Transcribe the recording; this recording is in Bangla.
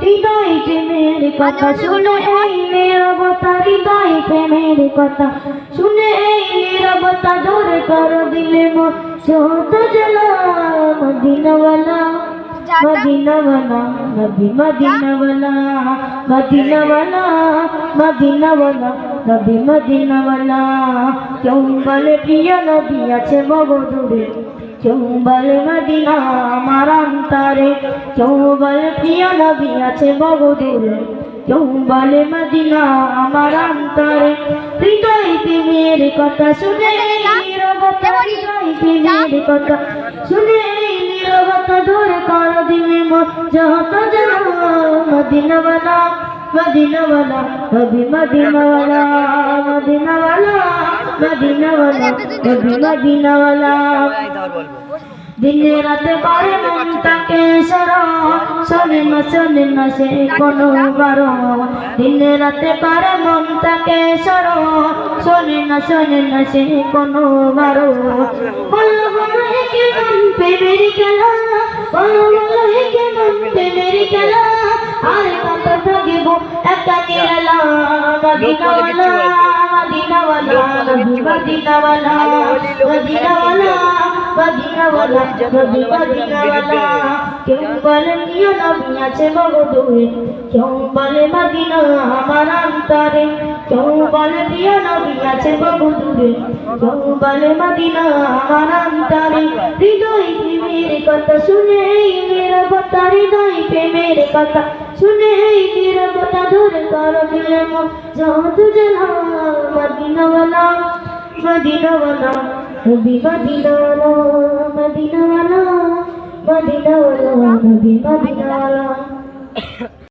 হৃদয় প্রেমের কথা শুনে এই নীরবতা, হৃদয় প্রেমের কথা শুনে এই নীরবতা দূর কর দিলে মোর যত জ্বালা। মদিনাওয়ালা মদিনাওয়ালা নবী মদিনাওয়ালা, মদিনাওয়ালা মদিনাওয়ালা নবী মদিনাওয়ালা। কেউ বলে প্রিয় নবী আছে বহু দূরে, কেউ বলে মদিনা আমার অন্তরে, কেউ বলে প্রিয় নবী আছে বহু দূরে, কেউ বলে মদিনা আমার অন্তরে। হৃদয় প্রেমের কথা শুনে নীরবতা, হৃদয় প্রেমের কথা শুনে নীরবতা দূর কর দিলে মোর যত জ্বালা। মদিনাওয়ালা মদিনাওয়ালা নবী মদিনাওয়ালা, মদিনাওয়ালা মদিনাওয়ালা নবী মদিনাওয়ালা। দিনে রাতে করে মন তাকে শোনে না সে কোনো বারো। দিনে রাতে করে মন তাকে শোনে না সে কোনো বারো। বলো বলো হে কেমন প্রেমের খেলা, বলো বলো হে কেমন প্রেমের খেলা। আর কত থাকিব একটা নিরালা। মদিনাওয়ালা মদিনাওয়ালা নবী মদিনাওয়ালা, মদিনাওয়ালা মদিনাওয়ালা নবী মদিনাওয়ালা। কেউ বলে প্রিয় নবী আছে বহু দূরে, কেউ বলে মদিনা আমার অন্তরে, কেউ বলে প্রিয় নবী আছে বহু দূরে, কেউ বলে মদিনা আমার অন্তরে। হৃদয় প্রেমের কথা শুনে এই নীরবতা, হৃদয় প্রেমের কথা শুনে এই নীরবতা দূর কর দিলে মোর যত জ্বালা। মদিনাওয়ালা মদিনাওয়ালা নবী মদিনাওয়ালা, মদিনাওয়ালা মদিনাওয়ালা নবী মদিনাওয়ালা।